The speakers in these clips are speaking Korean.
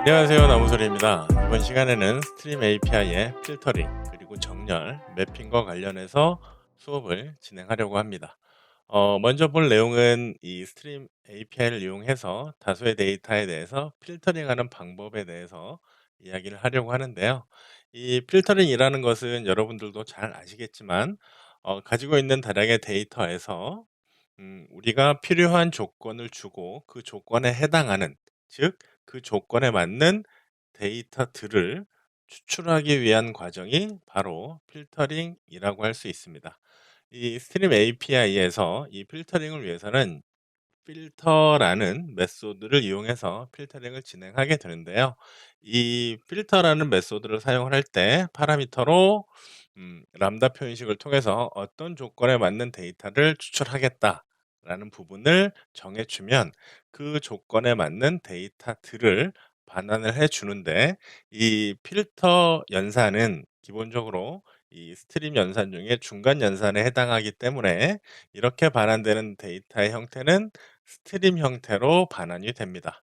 안녕하세요. 나무소리입니다. 이번 시간에는 스트림 API의 필터링 그리고 정렬, 매핑과 관련해서 수업을 진행하려고 합니다. 먼저 볼 내용은 이 스트림 API를 이용해서 다수의 데이터에 대해서 필터링하는 방법에 대해서 이야기를 하려고 하는데요. 이 필터링이라는 것은 여러분들도 잘 아시겠지만 가지고 있는 다량의 데이터에서 우리가 필요한 조건을 주고 그 조건에 해당하는, 즉 그 조건에 맞는 데이터들을 추출하기 위한 과정이 바로 필터링이라고 할 수 있습니다. 이 스트림 API에서 이 필터링을 위해서는 필터라는 메소드를 이용해서 필터링을 진행하게 되는데요. 이 필터라는 메소드를 사용을 할 때 파라미터로 람다 표현식을 통해서 어떤 조건에 맞는 데이터를 추출하겠다라는 부분을 정해 주면 그 조건에 맞는 데이터들을 반환을 해 주는데, 이 필터 연산은 기본적으로 이 스트림 연산 중에 중간 연산에 해당하기 때문에 이렇게 반환되는 데이터의 형태는 스트림 형태로 반환이 됩니다.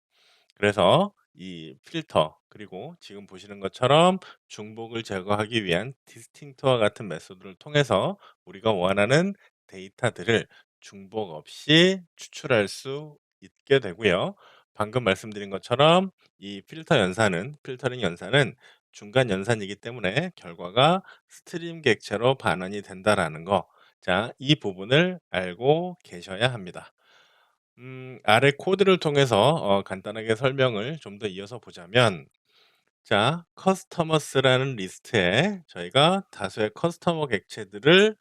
그래서 이 필터, 그리고 지금 보시는 것처럼 중복을 제거하기 위한 디스팅트와 같은 메소드를 통해서 우리가 원하는 데이터들을 중복 없이 추출할 수 있게 되고요. 방금 말씀드린 것처럼 이 필터링 연산은 중간 연산이기 때문에 결과가 스트림 객체로 반환이 된다라는 거. 자, 이 부분을 알고 계셔야 합니다. 아래 코드를 통해서 간단하게 설명을 좀 더 이어서 보자면, 자, 커스터머스라는 리스트에 저희가 다수의 커스터머 객체들을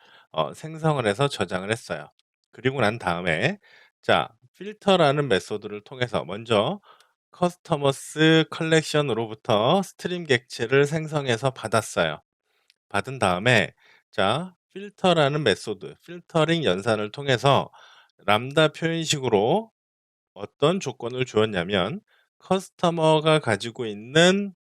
생성을 해서 저장을 했어요. 그리고 난 다음에, 자, 필터라는 메소드를 통해서 먼저 커스터머스 컬렉션으로부터 스트림 객체를 생성해서 받았어요. 받은 다음에, 자, 필터라는 메소드, 필터링 연산을 통해서 람다 표현식으로 어떤 조건을 주었냐면, 커스터머가 가지고 있는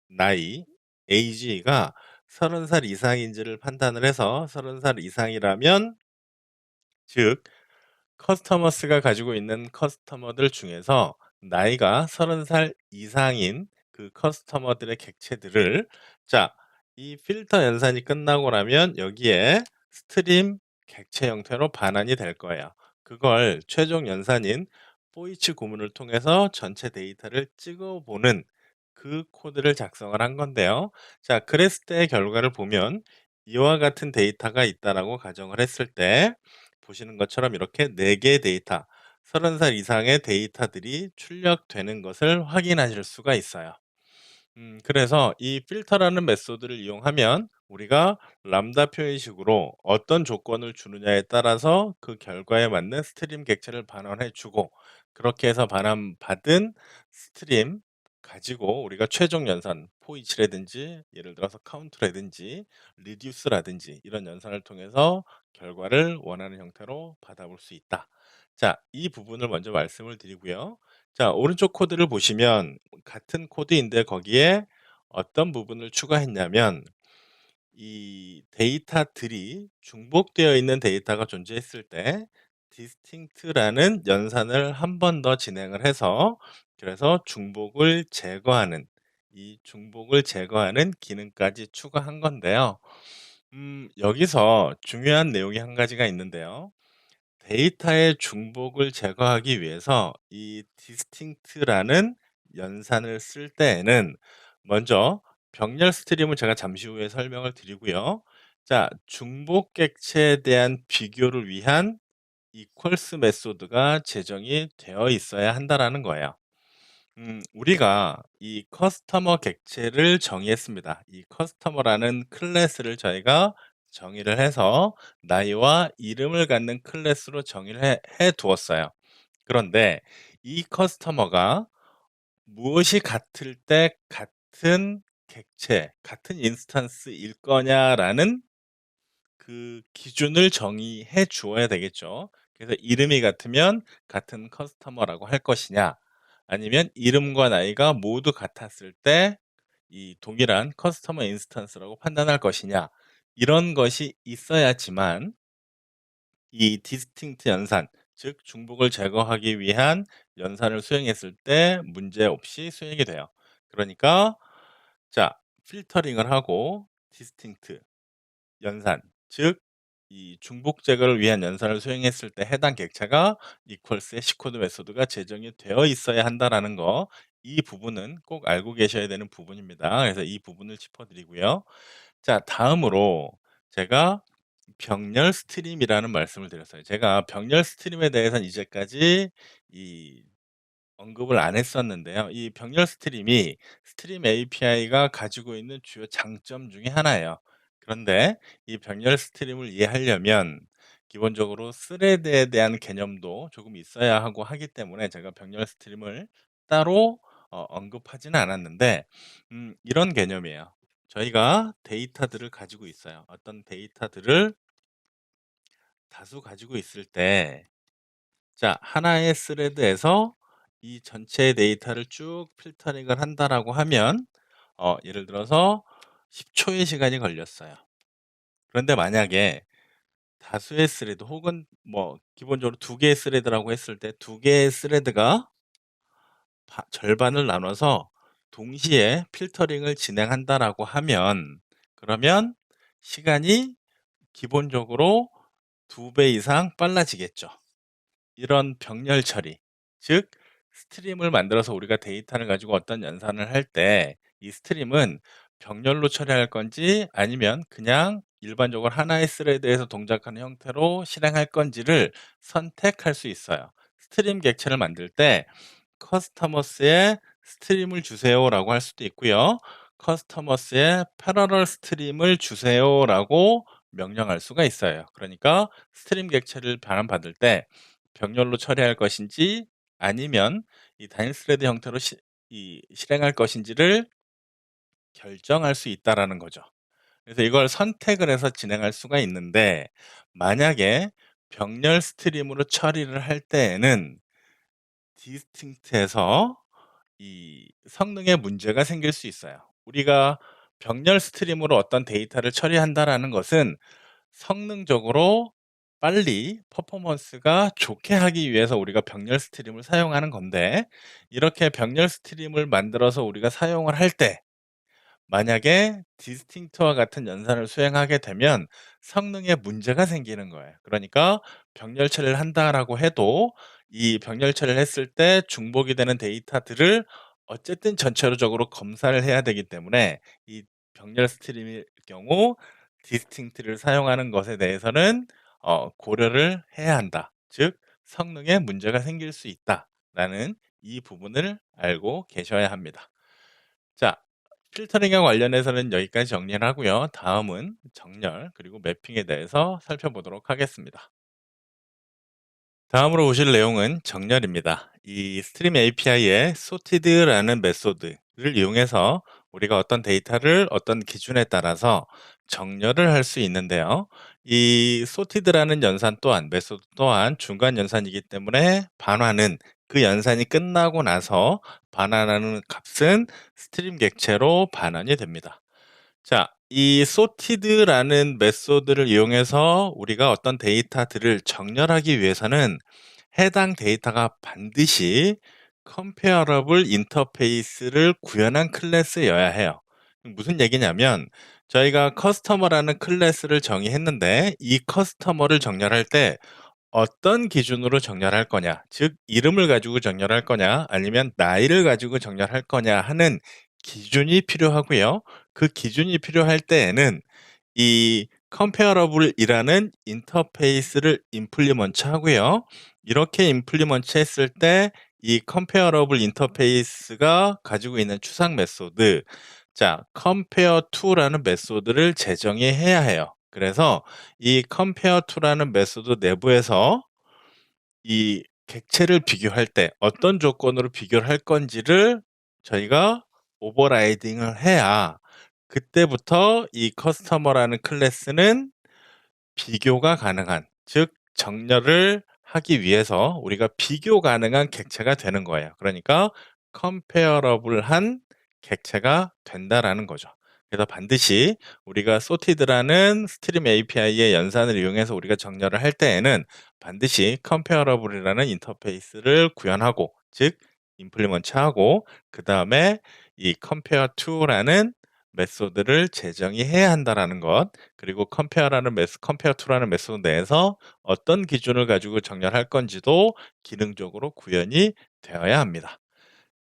나이, age가 30살 이상인지를 판단을 해서 30살 이상이라면, 즉 커스터머스가 가지고 있는 커스터머들 중에서 나이가 30살 이상인 그 커스터머들의 객체들을, 자, 이 필터 연산이 끝나고 나면 여기에 스트림 객체 형태로 반환이 될 거예요. 그걸 최종 연산인 포이치 구문을 통해서 전체 데이터를 찍어보는 그 코드를 작성을 한 건데요. 자, 그랬을 때의 결과를 보면 이와 같은 데이터가 있다라고 가정을 했을 때, 보시는 것처럼 이렇게 4 개의 데이터, 30살 이상의 데이터들이 출력되는 것을 확인하실 수가 있어요. 그래서 이 필터라는 메소드를 이용하면 우리가 람다 표현식으로 어떤 조건을 주느냐에 따라서 그 결과에 맞는 스트림 객체를 반환해 주고, 그렇게 해서 반환받은 스트림 가지고 우리가 최종 연산 포이치라든지, 예를 들어서 카운트라든지 리듀스라든지 이런 연산을 통해서 결과를 원하는 형태로 받아볼 수 있다. 자, 이 부분을 먼저 말씀을 드리고요. 자, 오른쪽 코드를 보시면 같은 코드인데 거기에 어떤 부분을 추가했냐면, 이 데이터들이 중복되어 있는 데이터가 존재했을 때 distinct라는 연산을 한 번 더 진행을 해서, 그래서 중복을 제거하는 기능까지 추가한 건데요. 여기서 중요한 내용이 한 가지가 있는데요. 데이터의 중복을 제거하기 위해서 이 distinct라는 연산을 쓸 때에는 먼저 병렬 스트림을 제가 잠시 후에 설명을 드리고요. 자, 중복 객체에 대한 비교를 위한 equals 메소드가 제정이 되어 있어야 한다라는 거예요. 우리가 이 커스터머 객체를 정의했습니다. 이 커스터머라는 클래스를 저희가 정의를 해서 나이와 이름을 갖는 클래스로 정의를 해 두었어요. 그런데 이 커스터머가 무엇이 같을 때 같은 객체, 같은 인스턴스일 거냐라는 그 기준을 정의해 주어야 되겠죠. 그래서 이름이 같으면 같은 커스터머라고 할 것이냐, 아니면 이름과 나이가 모두 같았을 때 이 동일한 커스터머 인스턴스라고 판단할 것이냐, 이런 것이 있어야지만 이 디스팅트 연산, 즉 중복을 제거하기 위한 연산을 수행했을 때 문제없이 수행이 돼요. 그러니까 자, 필터링을 하고 디스팅트 연산, 즉 이 중복 제거를 위한 연산을 수행했을 때 해당 객체가 이퀄스의 C코드 메소드가 제정이 되어 있어야 한다라는 거, 이 부분은 꼭 알고 계셔야 되는 부분입니다. 그래서 이 부분을 짚어 드리고요. 자, 다음으로 제가 병렬 스트림이라는 말씀을 드렸어요. 제가 병렬 스트림에 대해서는 이제까지 이 언급을 안 했었는데요. 이 병렬 스트림이 스트림 API가 가지고 있는 주요 장점 중에 하나예요. 그런데 이 병렬 스트림을 이해하려면 기본적으로 스레드에 대한 개념도 조금 있어야 하고 하기 때문에 제가 병렬 스트림을 따로 언급하지는 않았는데, 이런 개념이에요. 저희가 데이터들을 가지고 있어요. 어떤 데이터들을 다수 가지고 있을 때 자, 하나의 스레드에서 이 전체 데이터를 쭉 필터링을 한다라고 하면 예를 들어서 10 초의 시간이 걸렸어요. 그런데 만약에 다수의 스레드 혹은 뭐 기본적으로 2 개의 스레드라고 했을 때 2 개의 스레드가 절반을 나눠서 동시에 필터링을 진행한다라고 하면, 그러면 시간이 기본적으로 2배 이상 빨라지겠죠. 이런 병렬 처리, 즉 스트림을 만들어서 우리가 데이터를 가지고 어떤 연산을 할 때 이 스트림은 병렬로 처리할 건지 아니면 그냥 일반적으로 하나의 스레드에서 동작하는 형태로 실행할 건지를 선택할 수 있어요. 스트림 객체를 만들 때 커스터머스에 스트림을 주세요라고 할 수도 있고요. 커스터머스에 패러럴 스트림을 주세요라고 명령할 수가 있어요. 그러니까 스트림 객체를 반환받을 때 병렬로 처리할 것인지 아니면 이 단일 스레드 형태로 실행할 것인지를 결정할 수 있다라는 거죠. 그래서 이걸 선택을 해서 진행할 수가 있는데, 만약에 병렬 스트림으로 처리를 할 때에는 디스팅트에서 이 성능에 문제가 생길 수 있어요. 우리가 병렬 스트림으로 어떤 데이터를 처리한다라는 것은 성능적으로 빨리 퍼포먼스가 좋게 하기 위해서 우리가 병렬 스트림을 사용하는 건데, 이렇게 병렬 스트림을 만들어서 우리가 사용을 할 때 만약에 디스팅트와 같은 연산을 수행하게 되면 성능에 문제가 생기는 거예요. 그러니까 병렬 처리를 한다라고 해도 이 병렬 처리를 했을 때 중복이 되는 데이터들을 어쨌든 전체적으로 검사를 해야 되기 때문에 이 병렬 스트림일 경우 디스팅트를 사용하는 것에 대해서는 고려를 해야 한다. 즉 성능에 문제가 생길 수 있다라는 이 부분을 알고 계셔야 합니다. 자, 필터링과 관련해서는 여기까지 정리를 하고요. 다음은 정렬 그리고 매핑에 대해서 살펴보도록 하겠습니다. 다음으로 보실 내용은 정렬입니다. 이 스트림 API의 sorted라는 메소드를 이용해서 우리가 어떤 데이터를 어떤 기준에 따라서 정렬을 할 수 있는데요. 이 sorted라는 연산 또한 메소드 또한 중간 연산이기 때문에 반환은 그 연산이 끝나고 나서 반환하는 값은 스트림 객체로 반환이 됩니다. 자, 이 sorted라는 메소드를 이용해서 우리가 어떤 데이터들을 정렬하기 위해서는 해당 데이터가 반드시 comparable 인터페이스를 구현한 클래스여야 해요. 무슨 얘기냐면 저희가 커스터머라는 클래스를 정의했는데 이 커스터머를 정렬할 때 어떤 기준으로 정렬할 거냐, 즉 이름을 가지고 정렬할 거냐 아니면 나이를 가지고 정렬할 거냐 하는 기준이 필요하고요. 그 기준이 필요할 때에는 이 comparable이라는 인터페이스를 임플리먼트 하고요. 이렇게 임플리먼트 했을 때 이 comparable 인터페이스가 가지고 있는 추상 메소드, 자 compare to라는 메소드를 제정해야 해요. 그래서 이 compare to라는 메소드 내부에서 이 객체를 비교할 때 어떤 조건으로 비교를 할 건지를 저희가 오버라이딩을 해야 그때부터 이 커스터머라는 클래스는 비교가 가능한, 즉 정렬을 하기 위해서 우리가 비교 가능한 객체가 되는 거예요. 그러니까 컴페어러블한 객체가 된다라는 거죠. 그래서 반드시 우리가 sorted라는 스트림 API의 연산을 이용해서 우리가 정렬을 할 때에는 반드시 comparable이라는 인터페이스를 구현하고, 즉 implement하고, 그다음에 이 compare to라는 메소드를 제정해야 한다라는 것, 그리고 compare to라는 메소드 내에서 어떤 기준을 가지고 정렬할 건지도 기능적으로 구현이 되어야 합니다.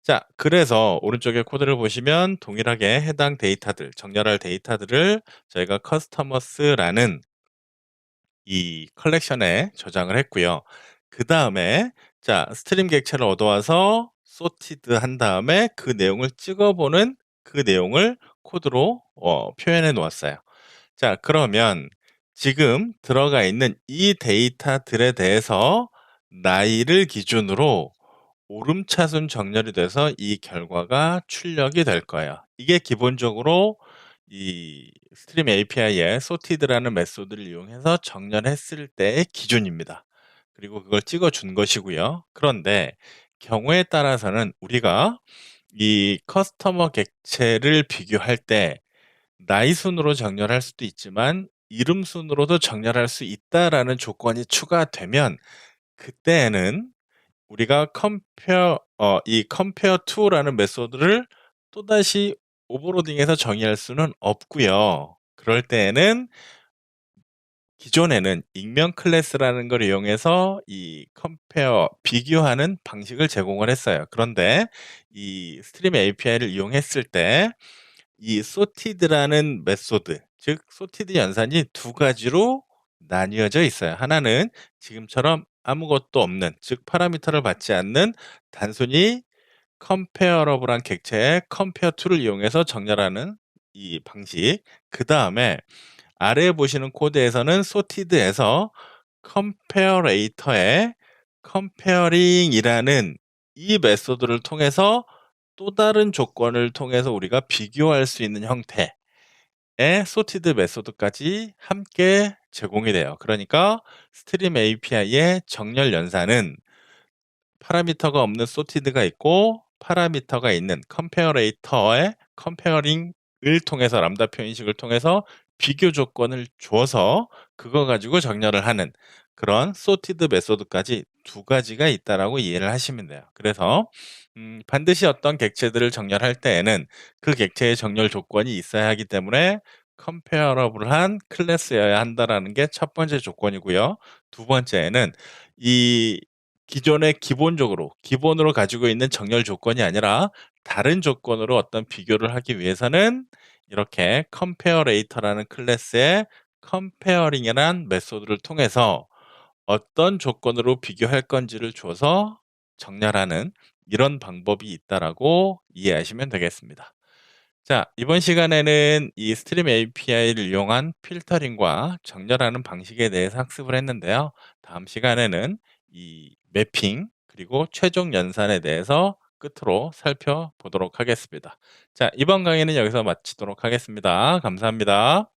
자, 그래서 오른쪽에 코드를 보시면 동일하게 해당 데이터들, 정렬할 데이터들을 저희가 customers라는 이 컬렉션에 저장을 했고요. 그다음에 자, 스트림 객체를 얻어와서 sorted 한 다음에 그 내용을 찍어보는 그 내용을 코드로 표현해 놓았어요. 자, 그러면 지금 들어가 있는 이 데이터들에 대해서 나이를 기준으로 오름차순 정렬이 돼서 이 결과가 출력이 될 거예요. 이게 기본적으로 이 스트림 API의 sorted라는 메소드를 이용해서 정렬했을 때의 기준입니다. 그리고 그걸 찍어 준 것이고요. 그런데 경우에 따라서는 우리가 이 커스터머 객체를 비교할 때 나이 순으로 정렬할 수도 있지만 이름 순으로도 정렬할 수 있다라는 조건이 추가되면, 그때에는 우리가 이 compare to라는 메소드를 또다시 오버로딩해서 정의할 수는 없고요. 그럴 때에는 기존에는 익명 클래스라는 걸 이용해서 이 compare 비교하는 방식을 제공을 했어요. 그런데 이 스트림 API를 이용했을 때 이 sorted라는 메소드, 즉 sorted 연산이 두 가지로 나뉘어져 있어요. 하나는 지금처럼 아무것도 없는, 즉 파라미터를 받지 않는 단순히 comparable한 객체의 compare to를 이용해서 정렬하는 이 방식. 그다음에 아래에 보시는 코드에서는 sorted에서 comparator의 comparing이라는 이 메소드를 통해서 또 다른 조건을 통해서 우리가 비교할 수 있는 형태의 sorted 메소드까지 함께 제공이 돼요. 그러니까 스트림 API의 정렬 연산은 파라미터가 없는 sorted가 있고, 파라미터가 있는 comparator의 comparing을 통해서 람다 표현식을 통해서 비교 조건을 줘서 그거 가지고 정렬을 하는 그런 sorted 메소드까지 두 가지가 있다라고 이해를 하시면 돼요. 그래서 반드시 어떤 객체들을 정렬할 때에는 그 객체의 정렬 조건이 있어야 하기 때문에 comparable한 클래스여야 한다라는 게 첫 번째 조건이고요. 두 번째는 이 기존에 기본으로 가지고 있는 정렬 조건이 아니라 다른 조건으로 어떤 비교를 하기 위해서는 이렇게 comparator라는 클래스의 comparing이라는 메소드를 통해서 어떤 조건으로 비교할 건지를 줘서 정렬하는 이런 방법이 있다라고 이해하시면 되겠습니다. 자, 이번 시간에는 이 스트림 API를 이용한 필터링과 정렬하는 방식에 대해서 학습을 했는데요. 다음 시간에는 이 매핑 그리고 최종 연산에 대해서 끝으로 살펴보도록 하겠습니다. 자, 이번 강의는 여기서 마치도록 하겠습니다. 감사합니다.